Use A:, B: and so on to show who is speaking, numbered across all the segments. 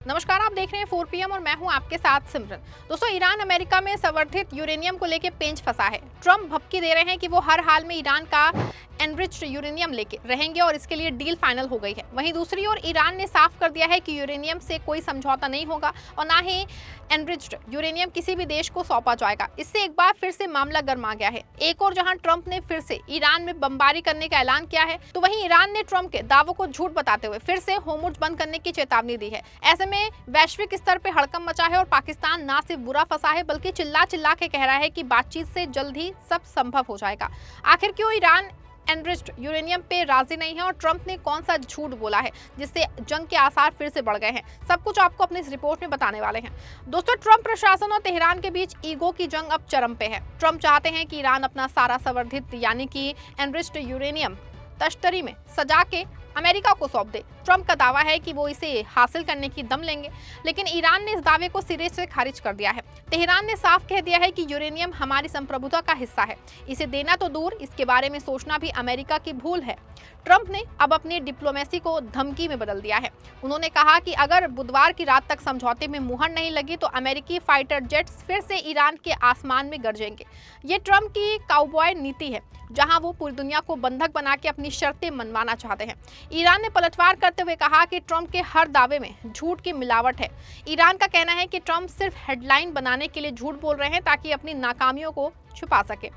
A: नमस्कार, आप देख रहे हैं 4 PM और मैं हूं आपके साथ सिमरन। दोस्तों, ईरान अमेरिका में संवर्धित यूरेनियम को लेकर पेंच फंसा है। ट्रम्प भपकी दे रहे हैं कि वो हर हाल में ईरान का एनरिच्ड यूरेनियम लेके रहेंगे और इसके लिए डील फाइनल हो गई है। वहीं दूसरी ओर ईरान ने साफ कर दिया है कि यूरेनियम से कोई समझौता नहीं होगा और ना ही एनरिच्ड यूरेनियम किसी भी देश को सौंपा जाएगा। इससे एक बार फिर से मामला गर्मा गया है। एक और जहां ट्रंप ने फिर से ईरान में बमबारी करने का ऐलान किया है, तो वहीं ईरान ने ट्रंप के दावों को झूठ बताते हुए फिर से होर्मुज़ बंद करने की चेतावनी दी है। ऐसे में वैश्विक स्तर पर हड़कंप मचा है और पाकिस्तान ना सिर्फ बुरा फंसा है बल्कि चिल्ला चिल्ला के कह रहा है कि बातचीत से जल्द ही सब संभव हो जाएगा। आखिर क्यों ईरान एनरिच्ड यूरेनियम पे राजी नहीं है और ट्रंप ने कौन सा झूठ बोला है जिससे जंग के आसार फिर से बढ़ गए हैं, सब कुछ आपको अपनी इस रिपोर्ट में बताने वाले हैं। दोस्तों, ट्रंप प्रशासन और तेहरान के बीच ईगो की जंग अब चरम पे है। ट्रंप चाहते हैं कि ईरान अपना सारा संवर्धित यानी कि एनरिच्ड यूरेनियम तश्तरी में सजा के अमेरिका को सौंप दे। ट्रंप का दावा है कि वो इसे हासिल करने की दम लेंगे, लेकिन ईरान ने इस दावे को सिरे से खारिज कर दिया है। तेहरान ने साफ कह दिया है कि यूरेनियम हमारी संप्रभुता का हिस्सा है, इसे देना तो दूर, इसके बारे में सोचना भी अमेरिका की भूल है। ट्रंप ने अब अपनी डिप्लोमेसी को धमकी में बदल दिया है। उन्होंने कहा कि अगर बुधवार की रात तक समझौते में मुहर नहीं लगी तो अमेरिकी फाइटर जेट्स फिर से ईरान के आसमान में गरजेंगे। ये ट्रंप की काउबॉय नीति है, जहां वो पूरी दुनिया को बंधक बना के अपनी शर्तें मनवाना चाहते हैं। ईरान ने पलटवार करते हुए कहा कि ट्रंप के हर दावे में झूठ की मिलावट है। ईरान का कहना है कि ट्रंप सिर्फ हेडलाइन बनाने के लिए झूठ बोल रहे हैं ताकि अपनी नाकामियों को छुपा सके।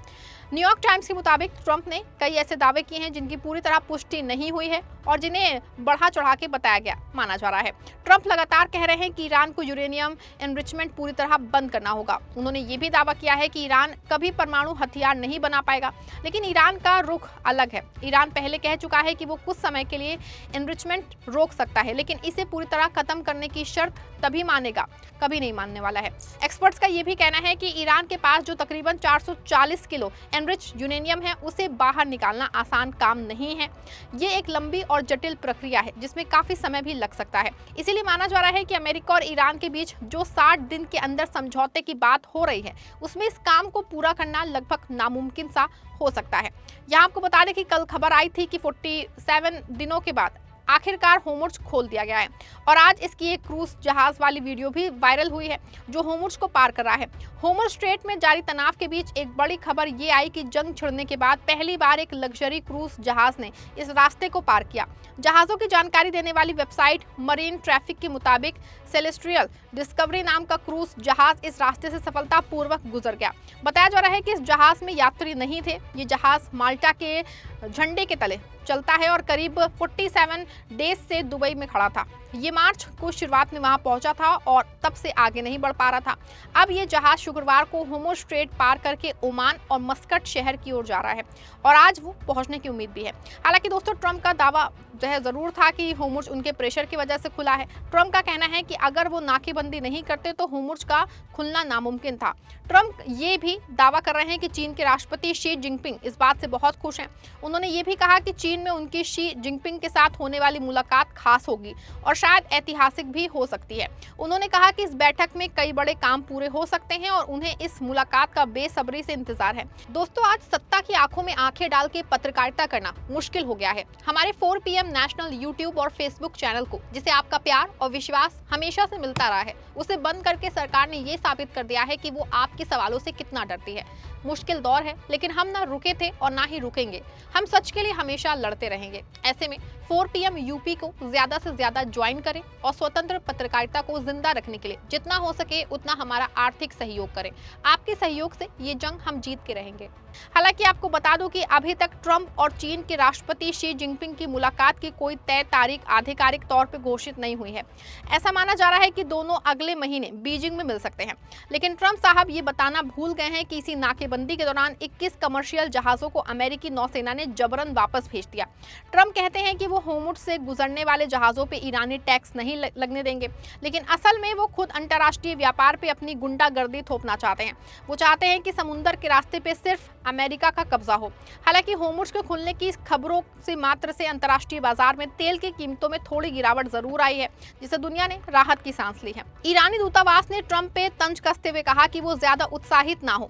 A: न्यूयॉर्क टाइम्स के मुताबिक ट्रंप ने कई ऐसे दावे किए हैं जिनकी पूरी तरह पुष्टि नहीं हुई है और जिन्हें बढ़ा चढ़ा के बताया गया माना जा रहा है। ट्रंप लगातार कह रहे हैं कि ईरान को यूरेनियम एनरिचमेंट पूरी तरह बंद करना होगा। उन्होंने ये भी दावा किया है कि ईरान कभी परमाणु हथियार नहीं बना पाएगा, लेकिन ईरान का रुख अलग है। ईरान पहले कह चुका है कि वो कुछ समय के लिए एनरिचमेंट रोक सकता है, लेकिन इसे पूरी तरह खत्म करने की शर्त तभी मानेगा, कभी नहीं मानने वाला है। एक्सपर्ट्स का ये भी कहना है कि ईरान के पास जो तकरीबन 440 किलो एनरिच यूरेनियम है, उसे बाहर निकालना आसान काम नहीं है। ये एक लंबी और जटिल प्रक्रिया है जिसमें काफी समय भी लग सकता है। इसीलिए माना जा रहा है कि अमेरिका और ईरान के बीच जो 60 दिन के अंदर समझौते की बात हो रही है, उसमें इस काम को पूरा करना लगभग नामुमकिन सा हो सकता है। यहाँ आपको बता दें कि कल खबर आई थी कि 47 दिनों के बाद आखिरकार होर्मुज़ खोल दिया गया है और आज इसकी एक क्रूज जहाज वाली वीडियो भी वायरल हुई है जो होर्मुज़ को पार कर रहा है। होर्मुज़ स्ट्रेट में जारी तनाव के बीच एक बड़ी खबर ये आई कि जंग छिड़ने के बाद पहली बार एक लग्जरी क्रूज जहाज ने इस रास्ते को पार किया। जहाज़ों की जानकारी देने वाली वेबसाइट मरीन ट्रैफिक के मुताबिक सेलेस्ट्रियल डिस्कवरी नाम का क्रूज जहाज इस रास्ते से सफलतापूर्वक गुजर गया। बताया जा रहा है कि इस जहाज में यात्री नहीं थे। ये जहाज माल्टा के झंडे के तले चलता है और करीब 47 डेज से दुबई में खड़ा था। ये मार्च को शुरुआत में वहां पहुंचा था और तब से आगे नहीं बढ़ पा रहा था। अब ये जहाज शुक्रवार को होर्मुज़ स्ट्रेट पार करके ओमान और मस्कट शहर की ओर जा रहा है और आज वो पहुंचने की उम्मीद भी है। हालांकि दोस्तों, ट्रंप का दावा जरूर था कि होर्मुज़ उनके प्रेशर की वजह से खुला है। ट्रंप का कहना है कि अगर वो नाकेबंदी नहीं करते तो होर्मुज़ का खुलना नामुमकिन था। ट्रंप ये भी दावा कर रहे हैं कि चीन के राष्ट्रपति शी जिनपिंग इस बात से बहुत खुश हैं। उन्होंने ये भी कहा कि चीन में उनकी शी जिनपिंग के साथ होने वाली मुलाकात खास होगी और शायद ऐतिहासिक भी हो सकती है। उन्होंने कहा कि इस बैठक में कई बड़े काम पूरे हो सकते हैं और उन्हें इस मुलाकात का बेसब्री से इंतजार है। दोस्तों, आज सत्ता की आंखों में आंखें डाल के पत्रकारिता करना मुश्किल हो गया है। हमारे 4 PM नेशनल यूट्यूब और फेसबुक चैनल को, जिसे आपका प्यार और विश्वास हमेशा से मिलता रहा है, उसे बंद करके सरकार ने ये साबित कर दिया है कि वो आपके सवालों से कितना डरती है। मुश्किल दौर है, लेकिन हम ना रुके थे और ना ही रुकेंगे। हम सच के लिए हमेशा लड़ते रहेंगे। ऐसे में 4 PM यूपी को ज्यादा से ज्यादा ज्वाइन करें और स्वतंत्र पत्रकारिता को जिंदा रखने के लिए जितना हो सके उतना हमारा आर्थिक सहयोग करें। आपके सहयोग से ये जंग हम जीत के रहेंगे। हालांकि आपको बता दूं कि अभी तक ट्रंप और चीन के राष्ट्रपति शी जिनपिंग की मुलाकात की कोई तय तारीख आधिकारिक तौर पर घोषित नहीं हुई है। ऐसा माना जा रहा है कि दोनों अगले महीने बीजिंग में मिल सकते हैं, लेकिन ट्रंप साहब ये बताना भूल गए हैं कि इसी नाकेबंदी के दौरान 21 कमर्शियल जहाजों को अमेरिकी नौसेना ने जबरन वापस भेज दिया। ट्रंप कहते हैं कि वो होर्मुज़ से गुजरने वाले जहाजों पर ईरानी टैक्स नहीं लगने देंगे, लेकिन असल में वो खुद अंतर्राष्ट्रीय व्यापार पे अपनी गुंडागर्दी थोपना चाहते हैं। वो चाहते हैं कि समुद्र के रास्ते पे सिर्फ अमेरिका का कब्जा हो। हालांकि होर्मुज़ के खुलने की खबरों से मात्र से अंतर्राष्ट्रीय बाजार में तेल की कीमतों में थोड़ी गिरावट जरूर आई है, जिससे दुनिया ने राहत की सांस ली है। ईरानी दूतावास ने ट्रंप पे तंज कसते हुए कहा कि वो ज्यादा उत्साहित ना हो।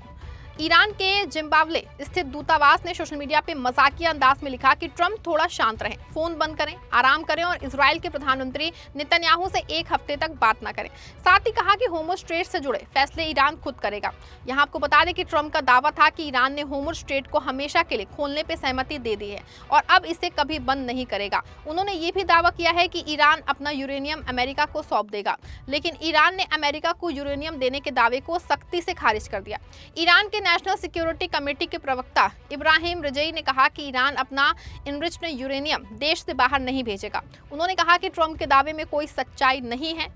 A: ईरान के जिम्बाब्वे स्थित दूतावास ने सोशल मीडिया पे मजाकिया अंदाज में लिखा कि ट्रंप थोड़ा शांत रहें, फोन बंद करें, आराम करें और इजराइल के प्रधानमंत्री नेतन्याहू से एक हफ्ते तक बात न करें। साथ ही कहा कि होमस स्ट्रेट से जुड़े फैसले ईरान खुद करेगा। यहाँ आपको बता दें कि ट्रंप का दावा था कि ईरान ने होमस स्ट्रेट को हमेशा के लिए खोलने पर सहमति दे दी है और अब इसे कभी बंद नहीं करेगा। उन्होंने ये भी दावा किया है कि ईरान अपना यूरेनियम अमेरिका को सौंप देगा, लेकिन ईरान ने अमेरिका को यूरेनियम देने के दावे को सख्ती से खारिज कर दिया। ईरान के नेशनल सिक्योरिटी कमेटी के प्रवक्ता इब्राहिम रजई ने कहा कि ईरान अपना इनरिच्ड यूरेनियम देश से बाहर नहीं भेजेगा। उन्होंने कहा कि ट्रंप के दावे में कोई सच्चाई नहीं है।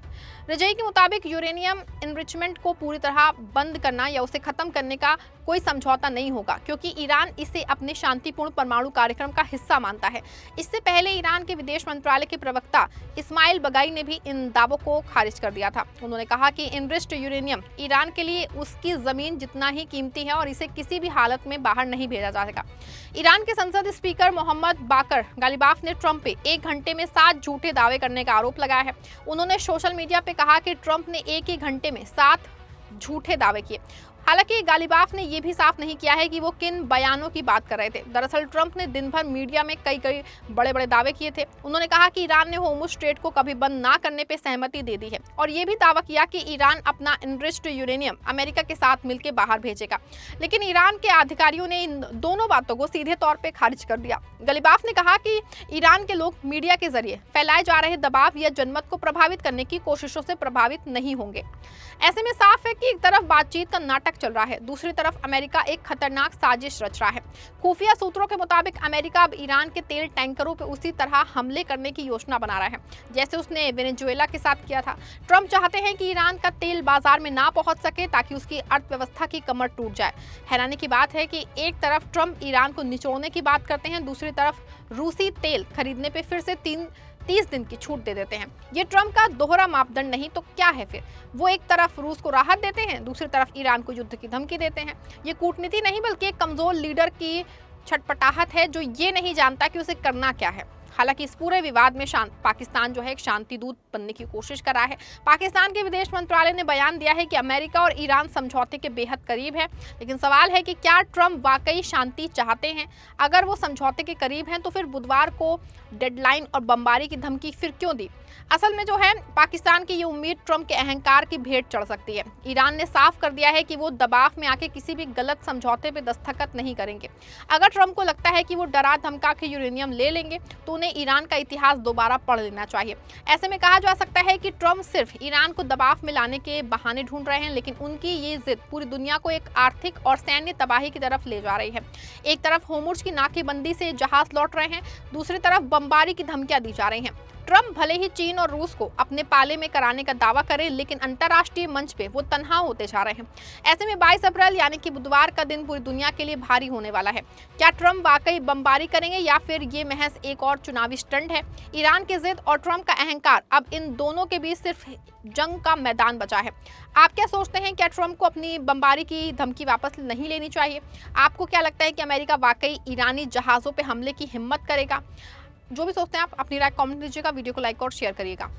A: रजई के मुताबिक यूरेनियम इनरिचमेंट को पूरी तरह बंद करना या उसे खत्म करने का कोई समझौता नहीं होगा, क्योंकि ईरान इसे अपने शांतिपूर्ण परमाणु कार्यक्रम का हिस्सा मानता है। इससे पहले ईरान के विदेश मंत्रालय के प्रवक्ता इस्माइल बगाई ने भी इन दावों को खारिज कर दिया था। उन्होंने कहा कि इनरिच्ड यूरेनियम ईरान के लिए उसकी जमीन जितना ही कीमती है और इसे किसी भी हालत में बाहर नहीं भेजा जा सकेगा। ईरान के संसद स्पीकर मोहम्मद बाकर गालिबाफ ने ट्रंप पे 1 घंटे में 7 झूठे दावे करने का आरोप लगाया है। उन्होंने सोशल मीडिया पे कहा कि ट्रंप ने एक ही घंटे में 7 झूठे दावे किए। हालांकि गालिबाफ ने यह भी साफ नहीं किया है कि वो किन बयानों की बात कर रहे थे। दरअसल ट्रंप ने दिन भर मीडिया में कई बड़े दावे किए थे। उन्होंने कहा कि ईरान ने होर्मुज़ स्ट्रेट को कभी बंद ना करने पर सहमति दे दी है और ये भी दावा किया कि ईरान अपना इनरिच्ड यूरेनियम अमेरिका के साथ मिलकर बाहर भेजेगा। लेकिन ईरान के अधिकारियों ने इन दोनों बातों को सीधे तौर पर खारिज कर दिया। गालिबाफ ने कहा कि ईरान के लोग मीडिया के जरिए फैलाए जा रहे दबाव या जनमत को प्रभावित करने की कोशिशों से प्रभावित नहीं होंगे। ऐसे में साफ है कि एक तरफ बातचीत का नाटक चल रहा है, दूसरी तरफ अमेरिका एक खतरनाक साजिश रच रहा है। खुफिया सूत्रों के मुताबिक अमेरिका अब ईरान के तेल टैंकरों पर उसी तरह हमले करने की योजना बना रहा है जैसे उसने वेनेजुएला के साथ किया था। ट्रंप चाहते हैं कि ईरान का तेल बाजार में ना पहुंच सके ताकि उसकी अर्थव्यवस्था की कमर टूट जाए। हैरानी की बात है कि एक तरफ ट्रंप ईरान को निचोड़ने की बात करते हैं, दूसरी तरफ रूसी तेल खरीदने पे फिर से 30 दिन की छूट दे देते हैं। ये ट्रंप का दोहरा मापदंड नहीं तो क्या है फिर? वो एक तरफ रूस को राहत देते हैं, दूसरी तरफ ईरान को युद्ध की धमकी देते हैं। ये कूटनीति नहीं बल्कि एक कमजोर लीडर की छटपटाहट है जो ये नहीं जानता कि उसे करना क्या है। हालांकि इस पूरे विवाद में पाकिस्तान जो है एक शांति दूत बनने की कोशिश कर रहा है। पाकिस्तान के विदेश मंत्रालय ने बयान दिया है कि अमेरिका और ईरान समझौते के बेहद करीब है, लेकिन सवाल है कि क्या ट्रंप वाकई शांति चाहते हैं? अगर वो समझौते के करीब हैं तो फिर बुधवार को डेडलाइन और बमबारी की धमकी फिर क्यों दी? असल में जो है पाकिस्तान की ये उम्मीद ट्रंप के अहंकार की भेंट चढ़ सकती है। ईरान ने साफ कर दिया है कि वो दबाव में आके किसी भी गलत समझौते पे दस्तखत नहीं करेंगे। अगर ट्रंप को लगता है कि वो डरा धमका के यूरेनियम ले लेंगे तो उन्हें ईरान का इतिहास दोबारा पढ़ लेना चाहिए। ऐसे में कहा जा सकता है कि ट्रंप सिर्फ ईरान को दबाव में लाने के बहाने ढूंढ रहे हैं, लेकिन उनकी ये जिद पूरी दुनिया को एक आर्थिक और सैन्य तबाही की तरफ ले जा रही है। एक तरफ होर्मुज़ की नाकेबंदी से जहाज लौट रहे हैं, दूसरी तरफ बमबारी की धमकियां दी जा रही हैं। ट्रंप भले ही चीन और रूस को अपने पाले में कराने का दावा करें, लेकिन अंतर्राष्ट्रीय मंच पे वो तनहा होते जा रहे हैं। ऐसे में 22 अप्रैल यानी कि बुधवार का दिन पूरी दुनिया के लिए भारी होने वाला है। क्या ट्रंप वाकई बमबारी करेंगे या फिर ये महज एक और चुनावी स्टंट है? ईरान की जिद और ट्रंप का अहंकार, अब इन दोनों के बीच सिर्फ जंग का मैदान बचा है। आप क्या सोचते हैं? क्या ट्रंप को अपनी बमबारी की धमकी वापस नहीं लेनी चाहिए? आपको क्या लगता है कि अमेरिका वाकई ईरानी जहाज़ों पर हमले की हिम्मत करेगा? जो भी सोचते हैं आप अपनी राय कमेंट कीजिएगा, वीडियो को लाइक और शेयर करिएगा।